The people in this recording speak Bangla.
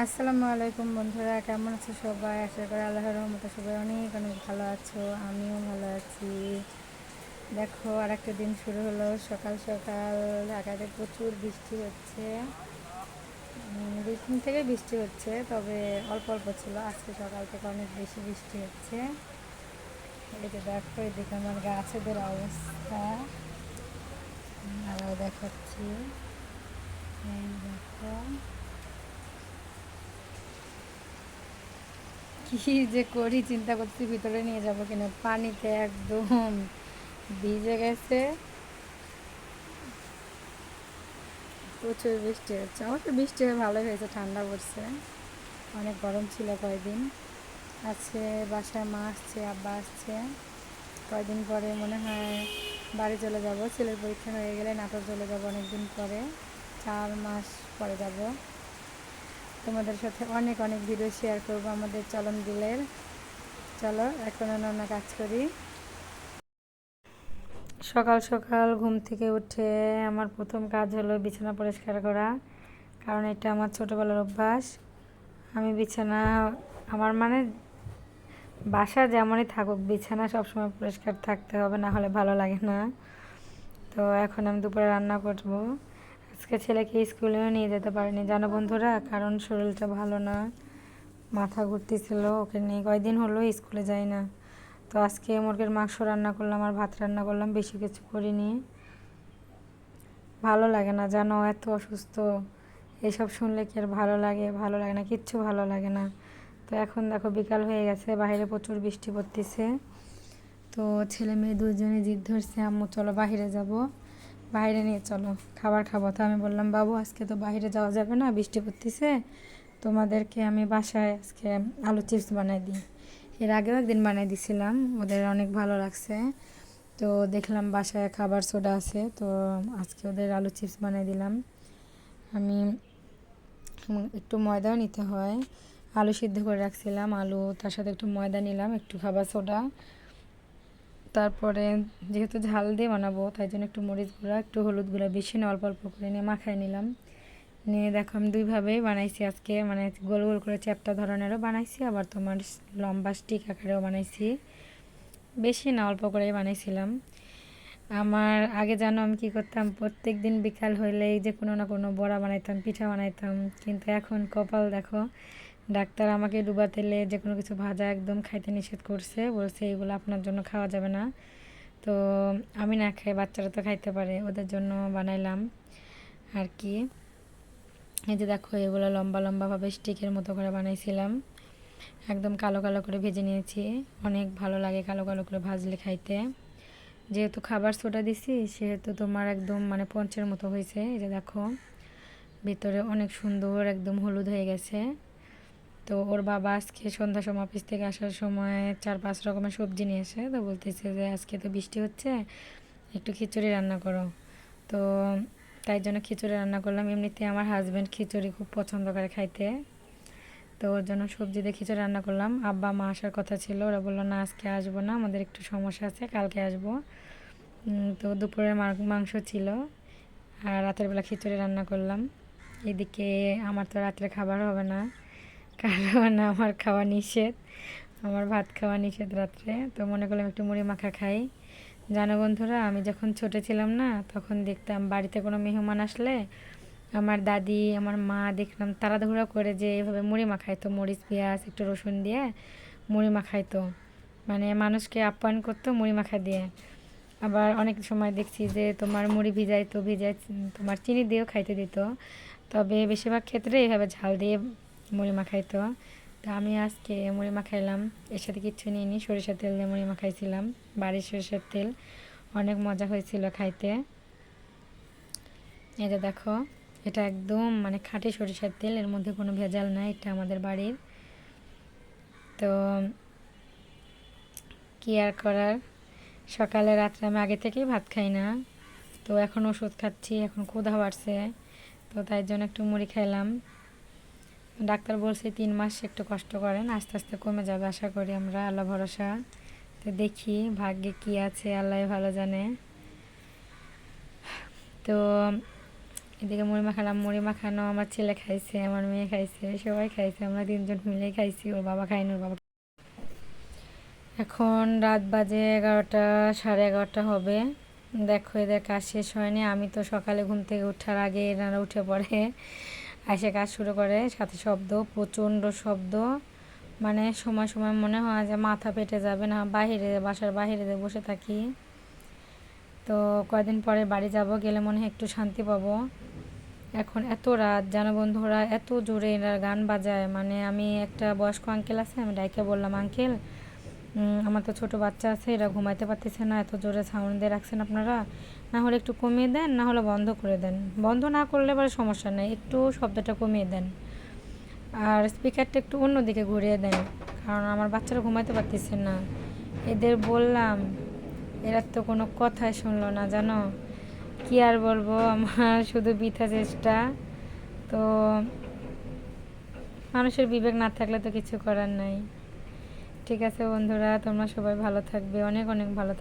আসসালামু আলাইকুম বন্ধুরা, কেমন আছো সবাই? আশা করি আল্লাহর রহমতে সবাই অনেক অনেক ভালো আছো। আমিও ভালো আছি। দেখো, আর একটা দিন শুরু হলো। সকাল সকাল ঢাকাতে প্রচুর বৃষ্টি হচ্ছে। 2 দিন থেকে বৃষ্টি হচ্ছে, তবে অল্প অল্প ছিল। আজকে সকাল থেকে অনেক বেশি বৃষ্টি হচ্ছে। এই যে দেখো, এদিকে আমার গাছেদের অবস্থা আরও দেখাচ্ছি। এই দেখো কি যে করি, চিন্তা করছি ভিতরে নিয়ে যাব কিনা। পানিতে একদম ভিজে গেছে। প্রচুর বৃষ্টি হচ্ছে। অবশ্য বৃষ্টি হয়ে ভালোই হয়েছে, ঠান্ডা পড়ছে। অনেক গরম ছিল কয়েকদিন। আজকে বাসায় মা আসছে, আব্বা আসছে। কয়েকদিন পরে মনে হয় বাড়ি চলে যাব। ছেলের পরীক্ষা হয়ে গেলে নাটোর চলে যাব অনেক দিন পরে। 4 মাস পরে যাব। তোমাদের সাথে অনেক অনেক ভিডিও শেয়ার করব আমাদের চলন বিলের। চলো এখন অন্য কাজ করি। সকাল সকাল ঘুম থেকে উঠে আমার প্রথম কাজ হলো বিছানা পরিষ্কার করা, কারণ এটা আমার ছোটোবেলার অভ্যাস। আমি বিছানা, আমার মানে বাসা যেমনই থাকুক, বিছানা সবসময় পরিষ্কার থাকতে হবে, না হলে ভালো লাগে না। তো এখন আমি দুপুরে রান্না করব। আজকে ছেলেকে স্কুলেও নিয়ে যেতে পারিনি, জানো বন্ধুরা, কারণ শরীরটা ভালো না। মাথা ঘুরতেছিল, ওকে নিয়ে কয়েকদিন হলো স্কুলে যাই না। তো আজকে মুরগির মাংস রান্না করলাম আর ভাত রান্না করলাম, বেশি কিছু করিনি। ভালো লাগে না জানো, এত অসুস্থ। এসব শুনলে কি আর ভালো লাগে? ভালো লাগে না, কিচ্ছু ভালো লাগে না। তো এখন দেখো বিকাল হয়ে গেছে, বাইরে প্রচুর বৃষ্টি পড়তেছে। তো ছেলে মেয়ে দুজনে জিদ ধরছে, আম্মু চলো বাইরে যাব, বাইরে নিয়ে চলো খাবার খাবো। তো আমি বললাম, বাবু আজকে তো বাইরে যাওয়া যাবে না, বৃষ্টি পড়তেছে। তোমাদেরকে আমি বাসায় আজকে আলু চিপস বানাই দিই। এর আগেও একদিন বানাই দিছিলাম, ওদের অনেক ভালো লাগছে। তো দেখলাম বাসায় খাবার সোডা আছে, তো আজকে ওদের আলু চিপস বানিয়ে দিলাম। আমি একটু ময়দাও নিতে হয়। আলু সিদ্ধ করে রাখছিলাম, আলু তার সাথে একটু ময়দা নিলাম, একটু খাবার সোডা। তারপরে যেহেতু ঝাল দিয়ে বানাবো, তাই জন্য একটু মরিচ গুঁড়া, একটু হলুদ গুঁড়া, বেশি না, অল্প অল্প করে নিয়ে মাখায় নিলাম। নিয়ে দেখো আমি দুইভাবেই বানাইছি আজকে, মানে গোল গোল করে চ্যাপ্টা ধরনেরও বানাইছি, আবার তোমার লম্বা স্টিক আকারেও বানাইছি। বেশি না, অল্প করেই বানাইছিলাম। আমার আগে জানো আমি কি করতাম, প্রত্যেক দিন বিকাল হইলেই যে কোনো না কোনো বড়া বানাইতাম, পিঠা বানাইতাম। কিন্তু এখন কপাল দেখো, ডাক্তার আমাকে ডুবা তেলে যে কোনো কিছু ভাজা একদম খাইতে নিষেধ করছে, বলছে এগুলো আপনার জন্য খাওয়া যাবে না। তো আমি না খাই, বাচ্চারা তো খাইতে পারে, ওদের জন্য বানাইলাম আর কি। এই যে দেখো, এগুলো লম্বা লম্বাভাবে স্টিকের মতো করে বানাইছিলাম। একদম কালো কালো করে ভেজে নিয়েছি। অনেক ভালো লাগে কালো কালো করে ভাজলে খাইতে। যেহেতু খাবার সোডা দিছি, সেহেতু তোমার একদম মানে পঞ্চের মতো হয়েছে। এই যে দেখো, ভিতরে অনেক সুন্দর একদম হলুদ হয়ে গেছে। তো ওর বাবা আজকে সন্ধ্যার সময় অফিস থেকে আসার সময় 4-5 রকমের সবজি নিয়ে এসে, তো বলতেছে যে আজকে তো বৃষ্টি হচ্ছে, একটু খিচুড়ি রান্না করো। তো তাই জন্য খিচুড়ি রান্না করলাম। এমনিতে আমার হাজব্যান্ড খিচুড়ি খুব পছন্দ করে খাইতে, তো ওর জন্য সবজি দিয়ে খিচুড়ি রান্না করলাম। আব্বা মা আসার কথা ছিল, ওরা বললো না আজকে আসবো না, আমাদের একটু সমস্যা আছে, কালকে আসবো। তো দুপুরে মাংস ছিল, আর রাতের বেলা খিচুড়ি রান্না করলাম। এদিকে আমার তো রাত্রে খাবার হবে না, কারণ আমার খাওয়া নিষেধ, আমার ভাত খাওয়া নিষেধ রাত্রে। তো মনে করলাম একটু মুড়ি মাখা খাই। জানো বন্ধুরা, আমি যখন ছোটো ছিলাম না, তখন দেখতাম বাড়িতে কোনো মেহমান আসলে আমার দাদি আমার মা দেখলাম তাড়াহুড়ো করে যে এভাবে মুড়ি মাখাইতো, মরিচ পেঁয়াজ একটু রসুন দিয়ে মুড়ি মাখাইতো, মানে মানুষকে আপ্যায়ন করতো মুড়ি মাখা দিয়ে। আবার অনেক সময় দেখছি যে তোমার মুড়ি ভিজাইতো, ভিজাই তোমার চিনি দিয়েও খাইতে দিত। তবে বেশিরভাগ ক্ষেত্রে এইভাবে ঝাল দিয়ে মুড়ি মাখাইতো। তো আমি আজকে মুড়ি মাখাইলাম, এর সাথে কিচ্ছু নিইনি, সরিষার তেল দিয়ে মুড়ি মাখাইছিলাম, বাড়ির সরিষার তেল। অনেক মজা হয়েছিল খাইতে। এই যে দেখো, এটা একদম মানে খাঁটি সরিষার তেল, এর মধ্যে কোনো ভেজাল নাই, এটা আমাদের বাড়ির। তো কি আর করার, সকালে রাত্রে আমি আগে থেকেই ভাত খাই না। তো এখন ওষুধ খাচ্ছি, এখন ক্ষুধা বাড়ছে, তো তাই জন্য একটু মুড়ি খাইলাম। ডাক্তার বলছে 3 মাস একটু কষ্ট করেন, আস্তে আস্তে কমে যাবে আশা করি আমরা, আল্লাহ ভরসা। তো দেখি ভাগ্যে কি আছে, আল্লাহ ভালো জানে। তো এদিকে মুড়ি মাখালাম, মুড়ি মাখানো আমার ছেলে খাইছে, আমার মেয়ে খাইছে, সবাই খাইছে, আমরা তিনজন মিলেই খাইছি, ওর বাবা খাইনি, ওর বাবা। এখন রাত বাজে 11টা, সাড়ে 11টা হবে। দেখো এদের কাজ শেষ হয়নি, আমি তো সকালে ঘুম থেকে ওঠার আগে এনারা উঠে পড়ে এসে কাজ শুরু করে, সাথে শব্দ, প্রচণ্ড শব্দ, মানে সময় সময় মনে হয় যে মাথা পেটে যাবে না, বাহিরে বাসার বাহিরে বসে থাকি। তো কয়েকদিন পরে বাড়ি যাব, গেলে মনে হয় একটু শান্তি পাবো। এখন এত রাত জানো বন্ধুরা, এত জোরে এনারা গান বাজায়, মানে আমি একটা বয়স্ক আঙ্কেল আছে, আমি ডাইকে বললাম আঙ্কেল আমার তো ছোট বাচ্চা আছে, এরা ঘুমাইতে পারতেছে না, এত জোরে সাউন্ড দিয়ে রাখছেন আপনারা, না হলে একটু কমিয়ে দেন, না হলে বন্ধ করে দেন, বন্ধ না করলে পরে সমস্যা নেই, একটু শব্দটা কমিয়ে দেন, আর স্পিকারটা একটু অন্যদিকে ঘুরিয়ে দেন, কারণ আমার বাচ্চারা ঘুমাইতে পারতেছে না। এদের বললাম, এরা তো কোনো কথাই শুনলো না জানো, কি আর বলবো, আমার শুধু বৃথা চেষ্টা। তো মানুষের বিবেক না থাকলে তো কিছু করার নাই। ঠিক আছে বন্ধুরা, তোমরা সবাই ভালো থাকবে, অনেক অনেক ভালো থাকবে।